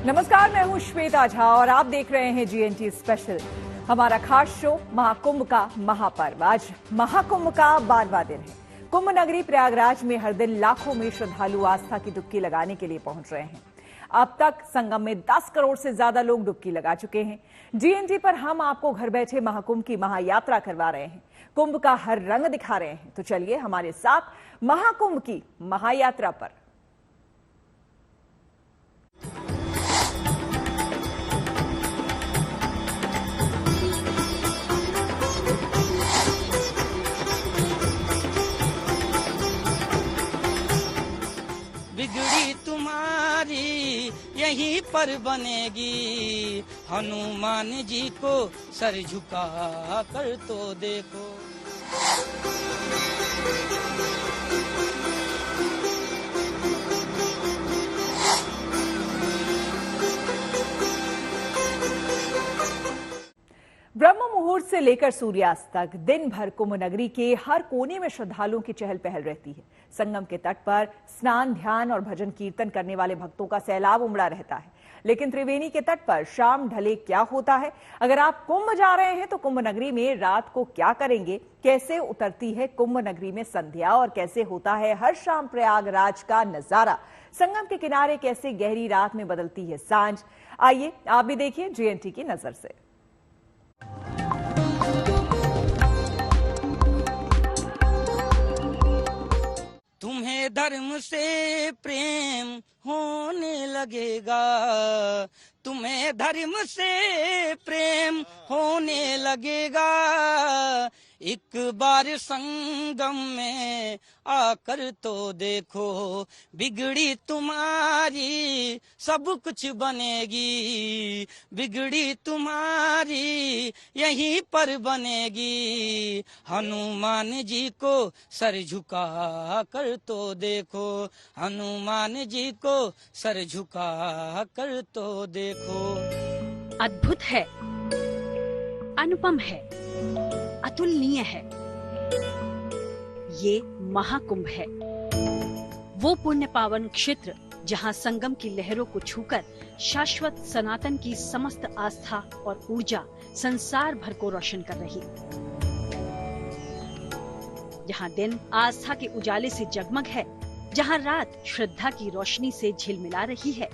नमस्कार, मैं हूं श्वेता झा और आप देख रहे हैं जीएनटी स्पेशल, हमारा खास शो महाकुंभ का महापर्व। आज महाकुंभ का 12वां दिन है। कुंभ नगरी प्रयागराज में हर दिन लाखों में श्रद्धालु आस्था की डुबकी लगाने के लिए पहुंच रहे हैं। अब तक संगम में 10 करोड़ से ज्यादा लोग डुबकी लगा चुके हैं। जीएनटी पर हम आपको घर बैठे महाकुंभ की महायात्रा करवा रहे हैं, कुंभ का हर रंग दिखा रहे हैं। तो चलिए हमारे साथ महाकुंभ की महायात्रा पर। बिगड़ी तुम्हारी यहीं पर बनेगी, हनुमान जी को सर झुका कर तो देखो। ब्रह्म मुहूर्त से लेकर सूर्यास्त तक दिन भर कुंभ नगरी के हर कोने में श्रद्धालुओं की चहल पहल रहती है। संगम के तट पर स्नान, ध्यान और भजन कीर्तन करने वाले भक्तों का सैलाब उमड़ा रहता है। लेकिन त्रिवेणी के तट पर शाम ढले क्या होता है? अगर आप कुंभ जा रहे हैं तो कुंभ नगरी में रात को क्या करेंगे? कैसे उतरती है कुंभ नगरी में संध्या और कैसे होता है हर शाम प्रयागराज का नजारा? संगम के किनारे कैसे गहरी रात में बदलती है सांझ? आइए आप भी देखिए जीएनटी की नजर से। तुम्हें धर्म से प्रेम होने लगेगा, तुम्हें धर्म से प्रेम होने लगेगा। एक बार संगम में आकर तो देखो, बिगड़ी तुम्हारी सब कुछ बनेगी, बिगड़ी तुम्हारी यहीं पर बनेगी। हनुमान जी को सर झुका कर तो देखो, हनुमान जी को सर झुका कर तो देखो। अद्भुत है, अनुपम है, अतुलनीय है। ये महाकुंभ है, वो पुण्य पावन क्षेत्र जहां संगम की लहरों को छूकर शाश्वत सनातन की समस्त आस्था और ऊर्जा संसार भर को रोशन कर रही, जहां दिन आस्था के उजाले से जगमग है, जहां रात श्रद्धा की रोशनी से झिलमिला रही है।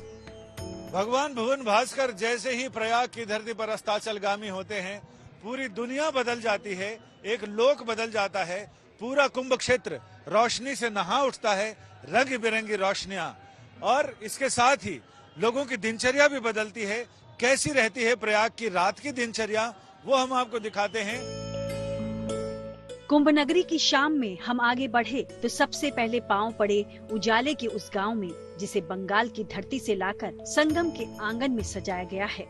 भगवान भुवन भास्कर जैसे ही प्रयाग की धरती पर अस्ताचलगामी होते हैं, पूरी दुनिया बदल जाती है, एक लोक बदल जाता है। पूरा कुंभ क्षेत्र रोशनी से नहा उठता है, रंग बिरंगी रोशनियां, और इसके साथ ही लोगों की दिनचर्या भी बदलती है। कैसी रहती है प्रयाग की रात की दिनचर्या, वो हम आपको दिखाते हैं। कुंभ नगरी की शाम में हम आगे बढ़े तो सबसे पहले पांव पड़े उजाले के उस गांव में, जिसे बंगाल की धरती से लाकर संगम के आंगन में सजाया गया है।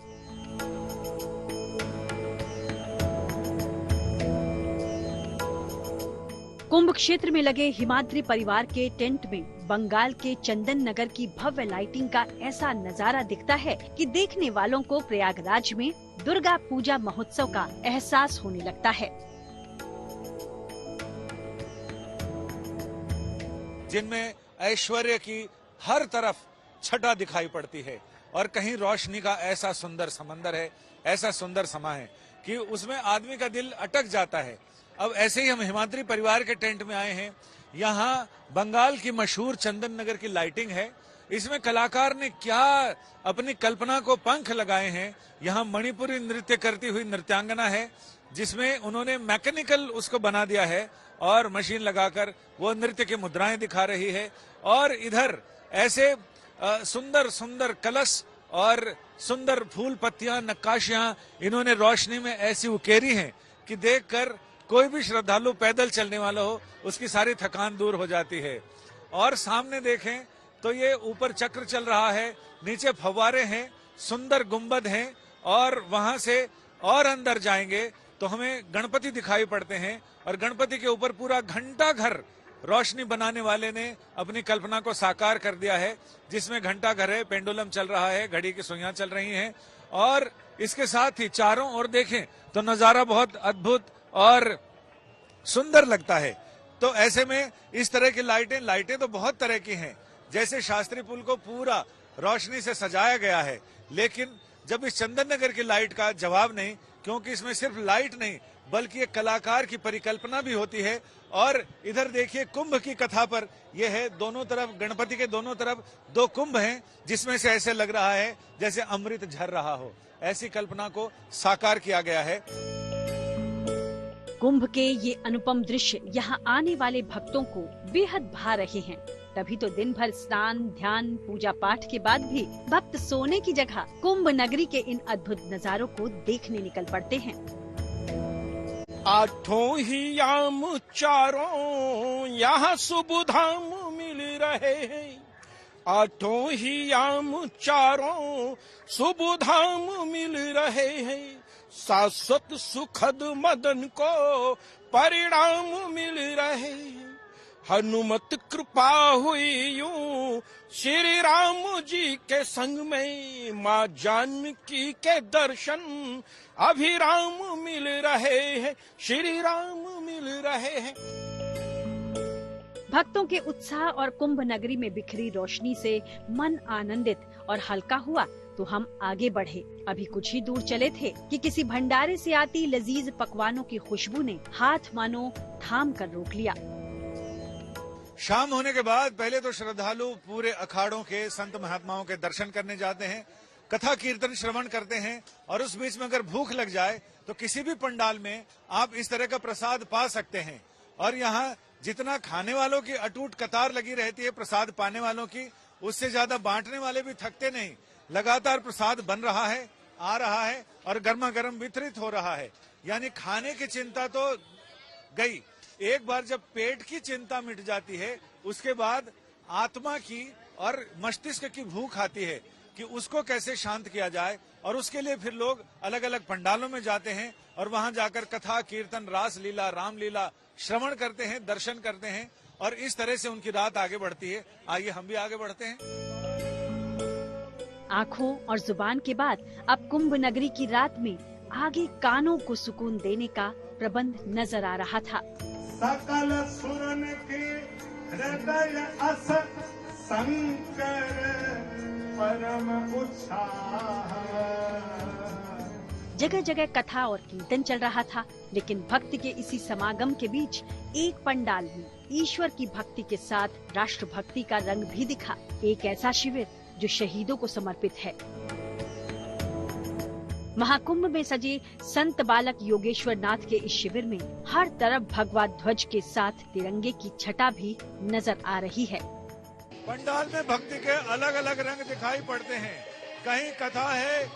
कुंभ क्षेत्र में लगे हिमाद्री परिवार के टेंट में बंगाल के चंदन नगर की भव्य लाइटिंग का ऐसा नजारा दिखता है कि देखने वालों को प्रयागराज में दुर्गा पूजा महोत्सव का एहसास होने लगता है। जिनमें ऐश्वर्य की हर तरफ छटा दिखाई पड़ती है और कहीं रोशनी का ऐसा सुंदर समंदर है, ऐसा सुंदर समा है कि उसमें आदमी का दिल अटक जाता है। अब ऐसे ही हम हिमाद्री परिवार के टेंट में आए हैं। यहाँ बंगाल की मशहूर चंदन नगर की लाइटिंग है। इसमें कलाकार ने क्या अपनी कल्पना को पंख लगाए हैं। यहाँ मणिपुरी नृत्य करती हुई नृत्यांगना है, जिसमें उन्होंने मैकेनिकल उसको बना दिया है और मशीन लगाकर वो नृत्य की मुद्राएं दिखा रही है। और इधर ऐसे सुंदर सुंदर कलश और सुंदर फूल पत्तियां, नक्काशियां इन्होंने रोशनी में ऐसी उकेरी हैं कि देखकर कोई भी श्रद्धालु पैदल चलने वाला हो, उसकी सारी थकान दूर हो जाती है। और सामने देखें तो ये ऊपर चक्र चल रहा है, नीचे फव्वारे हैं, सुंदर गुंबद हैं, और वहां से और अंदर जाएंगे तो हमें गणपति दिखाई पड़ते हैं। और गणपति के ऊपर पूरा घंटा घर रोशनी बनाने वाले ने अपनी कल्पना को साकार कर दिया है, जिसमें घंटा घर है, पेंडुलम चल रहा है, घड़ी की सुइयां चल रही हैं। और इसके साथ ही चारों ओर देखें तो नजारा बहुत अद्भुत और सुंदर लगता है। तो ऐसे में इस तरह की लाइटें तो बहुत तरह की हैं। जैसे शास्त्री पुल को पूरा रोशनी से सजाया गया है। लेकिन जब इस चंदन नगर की लाइट का जवाब नहीं, क्योंकि इसमें सिर्फ लाइट नहीं बल्कि एक कलाकार की परिकल्पना भी होती है। और इधर देखिए कुंभ की कथा पर यह है, दोनों तरफ गणपति के दोनों तरफ दो कुंभ हैं, जिसमें से ऐसे लग रहा है जैसे अमृत झर रहा हो। ऐसी कल्पना को साकार किया गया है। कुंभ के ये अनुपम दृश्य यहाँ आने वाले भक्तों को बेहद भा रहे हैं। तभी तो दिन भर स्नान, ध्यान, पूजा पाठ के बाद भी भक्त सोने की जगह कुंभ नगरी के इन अद्भुत नजारों को देखने निकल पड़ते हैं। आठों ही याम चारों यहाँ शुभ धाम मिल रहे हैं। आठों ही याम चारों शुभ धाम मिल रहे हैं। शाश्वत सुखद मदन को परिणाम मिल रहे हैं। हनुमत कृपा हुई यूं श्री राम जी के संग में, माँ जानकी के दर्शन अभिराम मिल रहे हैं, श्री राम मिल रहे हैं। भक्तों के उत्साह और कुंभ नगरी में बिखरी रोशनी से मन आनंदित और हल्का हुआ तो हम आगे बढ़े। अभी कुछ ही दूर चले थे कि किसी भंडारे से आती लजीज पकवानों की खुशबू ने हाथ मानो थाम कर रोक लिया। शाम होने के बाद पहले तो श्रद्धालु पूरे अखाड़ों के संत महात्माओं के दर्शन करने जाते हैं, कथा कीर्तन श्रवण करते हैं, और उस बीच में अगर भूख लग जाए तो किसी भी पंडाल में आप इस तरह का प्रसाद पा सकते हैं। और यहाँ जितना खाने वालों की अटूट कतार लगी रहती है प्रसाद पाने वालों की, उससे ज्यादा बांटने वाले भी थकते नहीं। लगातार प्रसाद बन रहा है, आ रहा है और गर्मा गर्म वितरित हो रहा है। यानी खाने की चिंता तो गई। एक बार जब पेट की चिंता मिट जाती है, उसके बाद आत्मा की और मस्तिष्क की भूख आती है कि उसको कैसे शांत किया जाए। और उसके लिए फिर लोग अलग अलग पंडालों में जाते हैं और वहां जाकर कथा कीर्तन, रास लीला, रामलीला श्रवण करते हैं, दर्शन करते हैं, और इस तरह से उनकी रात आगे बढ़ती है। आइए हम भी आगे बढ़ते हैं। आँखों और जुबान के बाद अब कुंभ नगरी की रात में आगे कानों को सुकून देने का प्रबंध नजर आ रहा था। सकल सुरन के हृदय अस शंकर परम उत्साह। जगह जगह कथा और कीर्तन चल रहा था, लेकिन भक्त के इसी समागम के बीच एक पंडाल में ईश्वर की भक्ति के साथ राष्ट्रभक्ति का रंग भी दिखा। एक ऐसा शिविर जो शहीदों को समर्पित है। महाकुंभ में सजे संत बालक योगेश्वर नाथ के इस शिविर में हर तरफ भगवा ध्वज के साथ तिरंगे की छटा भी नजर आ रही है। पंडाल में भक्ति के अलग अलग रंग दिखाई पड़ते हैं। कहीं कथा है,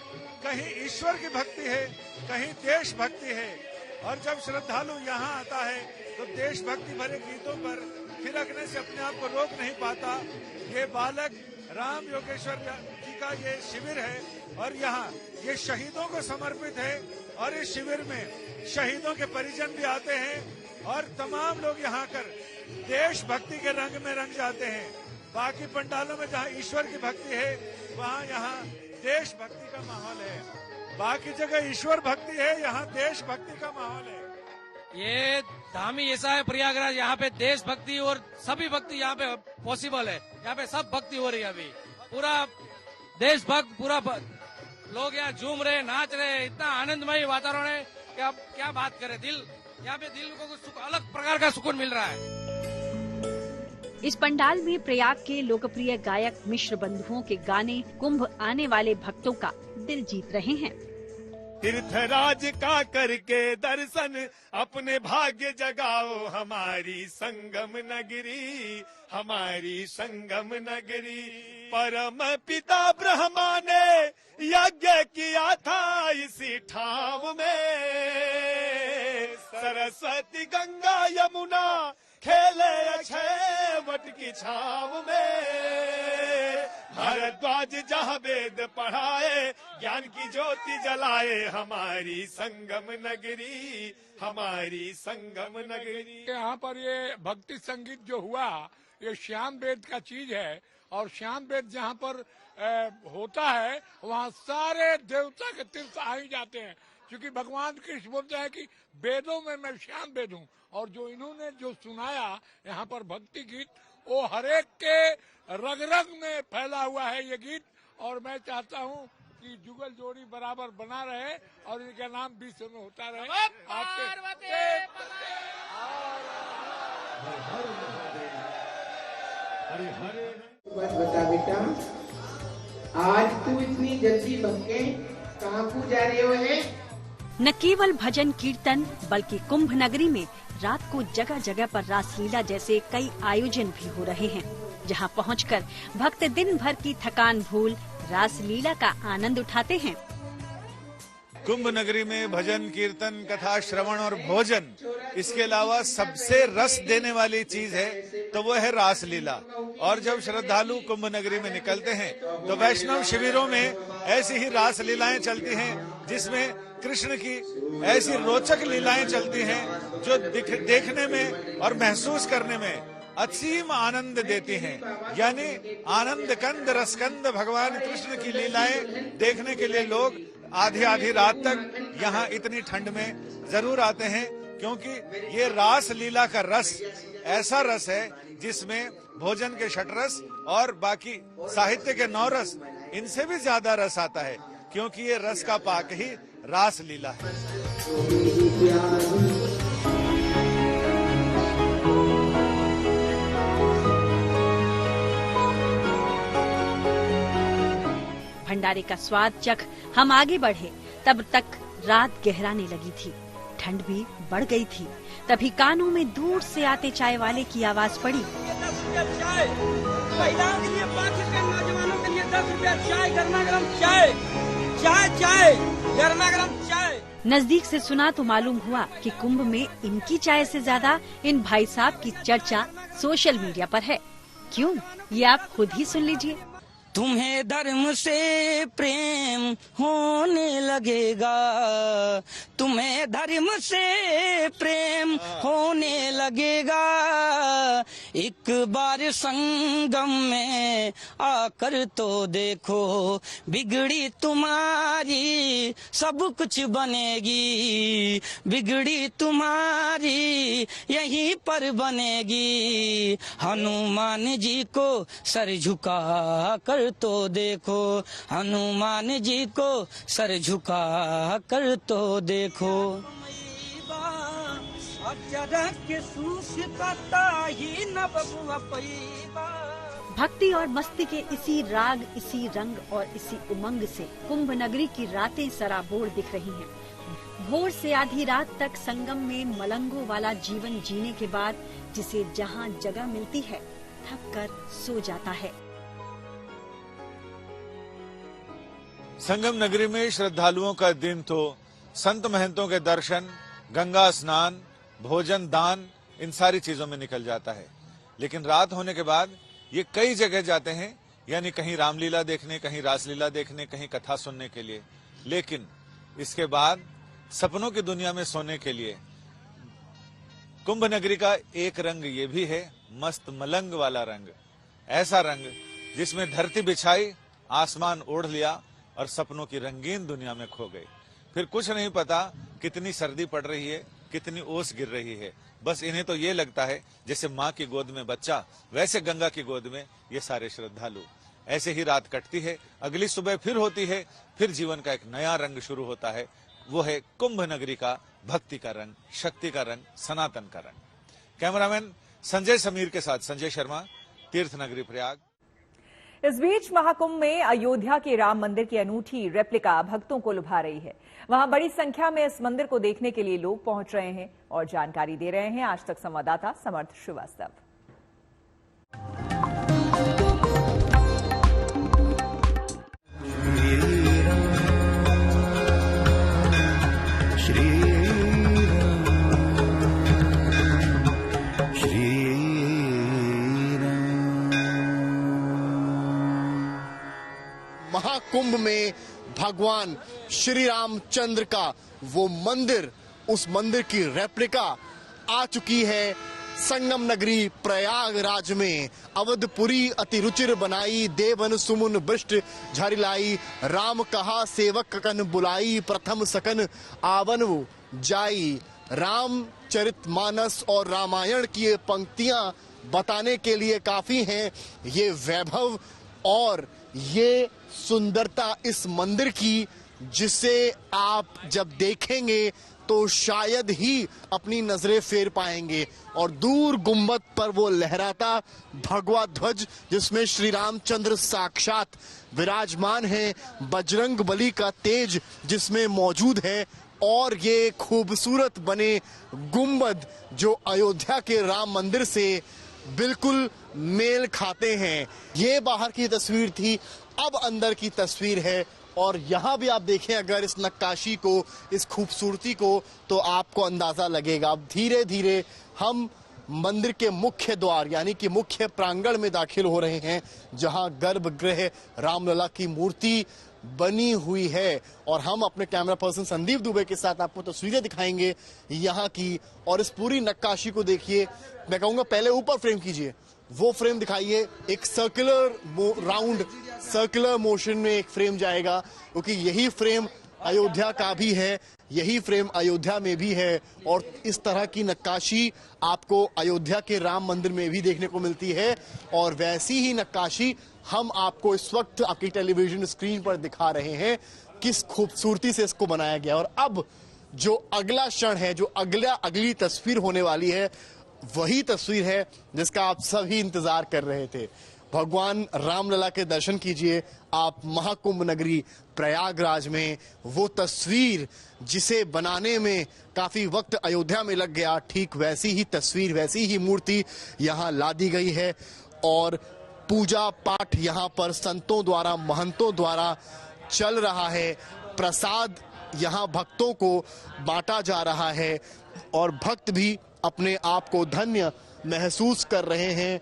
कहीं ईश्वर की भक्ति है, कहीं देशभक्ति है। और जब श्रद्धालु यहाँ आता है तो देशभक्ति भरे गीतों पर थिरकने से अपने आप को रोक नहीं पाता। ये बालक राम योगेश्वर जी का ये शिविर है और यहाँ ये शहीदों को समर्पित है। और इस शिविर में शहीदों के परिजन भी आते हैं और तमाम लोग यहाँ कर देशभक्ति के रंग में रंग जाते हैं। बाकी पंडालों में जहाँ ईश्वर की भक्ति है, वहाँ यहाँ देशभक्ति का माहौल है। बाकी जगह ईश्वर भक्ति है, यहाँ देशभक्ति का माहौल है। ये धाम ही ऐसा है प्रयागराज, यहाँ पे देशभक्ति और सभी भक्ति यहाँ पे पॉसिबल है। यहाँ पे सब भक्ति हो रही है। अभी पूरा देशभक्त, पूरा लोग यहाँ झूम रहे, नाच रहे, इतना आनंदमय वातावरण है कि अब क्या बात करें। दिल यहाँ पे दिल को अलग प्रकार का सुकून मिल रहा है। इस पंडाल में प्रयाग के लोकप्रिय गायक मिश्र बंधुओं के गाने कुंभ आने वाले भक्तों का दिल जीत रहे हैं। तीर्थराज का करके दर्शन अपने भाग्य जगाओ, हमारी संगम नगरी, हमारी संगम नगरी। परम पिता ब्रह्मा ने यज्ञ किया था इसी ठाव में, सरस्वती गंगा यमुना खेले अक्षय वट की छाव में। भारद्वाज जहाँ वेद पढ़ाए, ज्ञान की ज्योति जलाए, हमारी संगम नगरी, हमारी संगम नगरी। यहाँ पर ये भक्ति संगीत जो हुआ, ये श्याम वेद का चीज है। और श्याम वेद जहाँ पर होता है, वहाँ सारे देवता के तीर्थ आ ही जाते हैं, क्योंकि भगवान कृष्ण बोलते हैं कि वेदों में मैं श्याम वेद हूँ। और जो इन्होंने जो सुनाया यहाँ पर भक्ति गीत, वो हरेक के रग रग में फैला हुआ है ये गीत। और मैं चाहता हूँ कि जुगल जोड़ी बराबर बना रहे और इनका नाम विश्व में होता रहे। बस बता बेटा, आज तू इतनी जल्दी भक्के कहाँ को जा रहे हो है? न केवल भजन कीर्तन बल्कि कुंभ नगरी में रात को जगह जगह पर रासलीला जैसे कई आयोजन भी हो रहे हैं, जहां पहुंचकर भक्त दिन भर की थकान भूल रासलीला का आनंद उठाते हैं। कुंभ नगरी में भजन कीर्तन कथा श्रवण और भोजन, इसके अलावा सबसे रस देने वाली चीज है तो वो है रासलीला। और जब श्रद्धालु कुंभ नगरी में निकलते हैं तो वैष्णव शिविरों में ऐसी ही रासलीलाएं चलती हैं, जिसमें कृष्ण की ऐसी रोचक लीलाएं चलती हैं जो देखने में और महसूस करने में असीम आनंद देती हैं। यानी आनंद कंद रसकंद भगवान कृष्ण की लीलाएं देखने के लिए लोग आधी आधी रात तक यहाँ इतनी ठंड में जरूर आते हैं, क्योंकि ये रास लीला का रस ऐसा रस है जिसमें भोजन के षटरस और बाकी साहित्य के 9 रस, इनसे भी ज्यादा रस आता है, क्योंकि ये रस का पाक ही रास लीला है। भंडारे का स्वाद चख हम आगे बढ़े, तब तक रात गहराने लगी थी, ठंड भी बढ़ गई थी। तभी कानों में दूर से आते चाय वाले की आवाज पड़ी। 10 रुपया चाय, महिलाओं के लिए 5 रुपया, नौजवानों के लिए 10 रुपया चाय, गर्मा गर्म चाय, चाय चाय, गर्मा गर्म चाय। नजदीक से सुना तो मालूम हुआ कि कुंभ में इनकी चाय से ज्यादा इन भाई साहब की चर्चा सोशल मीडिया पर है। क्यों, ये आप खुद ही सुन लीजिए। तुम्हें धर्म से प्रेम होने लगेगा, तुम्हें धर्म से प्रेम होने लगेगा, एक बार संगम में आकर तो देखो, बिगड़ी तुम्हारी सब कुछ बनेगी, बिगड़ी तुम्हारी यहीं पर बनेगी। हनुमान जी को सर झुका कर तो देखो, हनुमान जी को सर झुका कर तो देखो। भक्ति और मस्ती के इसी राग, इसी रंग और इसी उमंग से कुंभ नगरी की रातें सराबोर दिख रही हैं। भोर से आधी रात तक संगम में मलंगों वाला जीवन जीने के बाद जिसे जहां जगह मिलती है, थक कर सो जाता है। संगम नगरी में श्रद्धालुओं का दिन तो संत महंतों के दर्शन, गंगा स्नान, भोजन दान, इन सारी चीजों में निकल जाता है। लेकिन रात होने के बाद ये कई जगह जाते हैं, यानी कहीं रामलीला देखने, कहीं रासलीला देखने, कहीं कथा सुनने के लिए। लेकिन इसके बाद सपनों की दुनिया में सोने के लिए। कुंभ नगरी का एक रंग ये भी है, मस्त मलंग वाला रंग, ऐसा रंग जिसमें धरती बिछाई, आसमान ओढ़ लिया और सपनों की रंगीन दुनिया में खो गए। फिर कुछ नहीं पता कितनी सर्दी पड़ रही है, कितनी ओस गिर रही है। बस इन्हें तो ये लगता है जैसे माँ की गोद में बच्चा, वैसे गंगा की गोद में ये सारे श्रद्धालु। ऐसे ही रात कटती है, अगली सुबह फिर होती है, फिर जीवन का एक नया रंग शुरू होता है। वो है कुंभ नगरी का भक्ति का रंग, शक्ति का रंग, सनातन का रंग। कैमरामैन संजय समीर के साथ संजय शर्मा, तीर्थ नगरी प्रयाग। इस बीच महाकुंभ में अयोध्या के राम मंदिर की अनूठी रेप्लिका भक्तों को लुभा रही है। वहां बड़ी संख्या में इस मंदिर को देखने के लिए लोग पहुंच रहे हैं और जानकारी दे रहे हैं आज तक संवाददाता समर्थ श्रीवास्तव। महाकुंभ में भगवान श्री रामचंद्र का वो मंदिर, उस मंदिर की रेप्लिका आ चुकी है संगम नगरी प्रयागराज में। अवधपुरी अति रुचिर बनाई, देवन सुमुन बृष्ट झरिलाई, राम कहा सेवक कन बुलाई, प्रथम सकन आवन जाई। रामचरितमानस और रामायण की ये पंक्तियां बताने के लिए काफी हैं। ये वैभव और ये सुंदरता इस मंदिर की, जिसे आप जब देखेंगे तो शायद ही अपनी नजरें फेर पाएंगे। और दूर गुंबद पर वो लहराता भगवा ध्वज, जिसमें श्री रामचंद्र साक्षात विराजमान है, बजरंग बली का तेज जिसमें मौजूद है, और ये खूबसूरत बने गुंबद जो अयोध्या के राम मंदिर से बिल्कुल मेल खाते हैं। ये बाहर की तस्वीर थी, अब अंदर की तस्वीर है। और यहाँ भी आप देखें अगर इस नक्काशी को, इस खूबसूरती को, तो आपको अंदाजा लगेगा। अब धीरे धीरे हम मंदिर के मुख्य द्वार यानी कि मुख्य प्रांगण में दाखिल हो रहे हैं, जहां गर्भगृह रामलला की मूर्ति बनी हुई है। और हम अपने कैमरा पर्सन संदीप दुबे के साथ आपको तस्वीरें दिखाएंगे यहाँ की। और इस पूरी नक्काशी को देखिए, मैं कहूंगा पहले ऊपर फ्रेम कीजिए, वो फ्रेम दिखाइए। एक सर्कुलर राउंड सर्कुलर मोशन में एक फ्रेम जाएगा, क्योंकि यही फ्रेम अयोध्या का भी है, यही फ्रेम अयोध्या में भी है। और इस तरह की नक्काशी आपको अयोध्या के राम मंदिर में भी देखने को मिलती है। और वैसी ही नक्काशी हम आपको इस वक्त आपकी टेलीविजन स्क्रीन पर दिखा रहे हैं, किस खूबसूरती से इसको बनाया गया। और अब जो अगला क्षण है, जो अगली तस्वीर होने वाली है, वही तस्वीर है जिसका आप सभी इंतजार कर रहे थे। भगवान रामलला के दर्शन कीजिए आप महाकुंभ नगरी प्रयागराज में। वो तस्वीर जिसे बनाने में काफी वक्त अयोध्या में लग गया, ठीक वैसी ही तस्वीर, वैसी ही मूर्ति यहाँ ला दी गई है। और पूजा पाठ यहाँ पर संतों द्वारा, महंतों द्वारा चल रहा है। प्रसाद यहाँ भक्तों को बांटा जा रहा है और भक्त भी अपने आप को धन्य महसूस कर रहे हैं।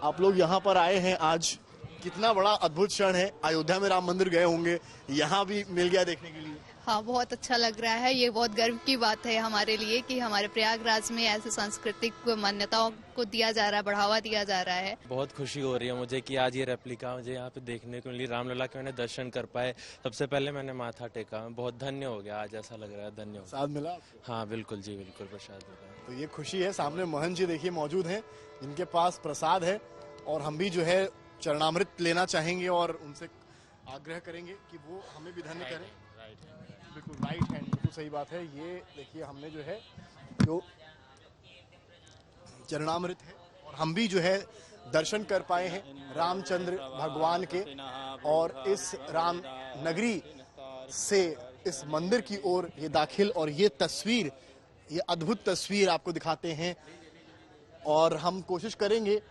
आप लोग यहाँ पर आए हैं आज, कितना बड़ा अद्भुत क्षण है। अयोध्या में राम मंदिर गए होंगे, यहाँ भी मिल गया देखने के लिए। हाँ, बहुत अच्छा लग रहा है। ये बहुत गर्व की बात है हमारे लिए कि हमारे प्रयागराज में ऐसे सांस्कृतिक मान्यताओं को दिया जा रहा है, बढ़ावा दिया जा रहा है। बहुत खुशी हो रही है मुझे कि आज ये रेप्लिका मुझे यहाँ पे देखने को मिली, रामलला के मैंने दर्शन कर पाए। सबसे पहले मैंने माथा टेका, बहुत धन्य हो गया आज, ऐसा लग रहा है। धन्य प्रसाद मिला आपको? हाँ बिल्कुल जी, बिल्कुल प्रसाद मिला। तो ये खुशी है। सामने मोहन जी देखिए मौजूद हैं, इनके पास प्रसाद है और हम भी जो है चरणामृत लेना चाहेंगे और उनसे आग्रह करेंगे कि वो हमें भी धन्य करें। बिल्कुल राइट हैंड, बिल्कुल सही बात है। ये देखिए हमने जो है जो चरणामृत है और हम भी जो है दर्शन कर पाए हैं रामचंद्र भगवान के। और इस राम नगरी से इस मंदिर की ओर ये दाखिल, और ये तस्वीर, ये अद्भुत तस्वीर आपको दिखाते हैं। और हम कोशिश करेंगे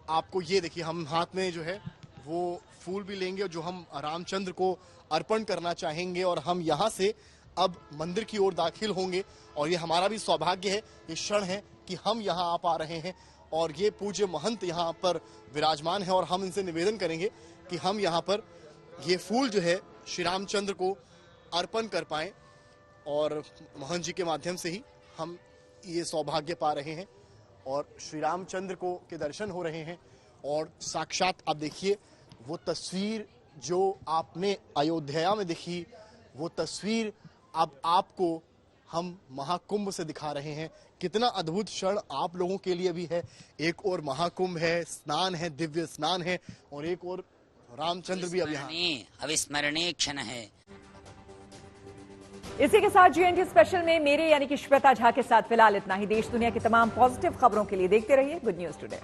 आपको, ये देखिए हम हाथ में जो है वो फूल भी लेंगे जो हम रामचंद्र को अर्पण करना चाहेंगे। और हम यहाँ से अब मंदिर की ओर दाखिल होंगे। और ये हमारा भी सौभाग्य है, ये क्षण है कि हम यहाँ आ पा रहे हैं और ये पूज्य महंत यहाँ पर विराजमान है। और हम इनसे निवेदन करेंगे कि हम यहाँ पर ये फूल जो है श्री रामचंद्र को अर्पण कर पाएं। और महंत जी के माध्यम से ही हम ये सौभाग्य पा रहे हैं और श्री रामचंद्र को के दर्शन हो रहे हैं। और साक्षात आप देखिए वो तस्वीर जो आपने अयोध्या में देखी, वो तस्वीर अब आपको हम महाकुंभ से दिखा रहे हैं। कितना अद्भुत क्षण आप लोगों के लिए भी है। एक और महाकुंभ है, स्नान है, दिव्य स्नान है, और एक और रामचंद्र भी अब यहाँ अविस्मरणीय क्षण है। इसी के साथ GNT स्पेशल में मेरे यानी कि श्वेता झा के साथ फिलहाल इतना ही। देश दुनिया की तमाम पॉजिटिव खबरों के लिए देखते रहिए गुड न्यूज टुडे।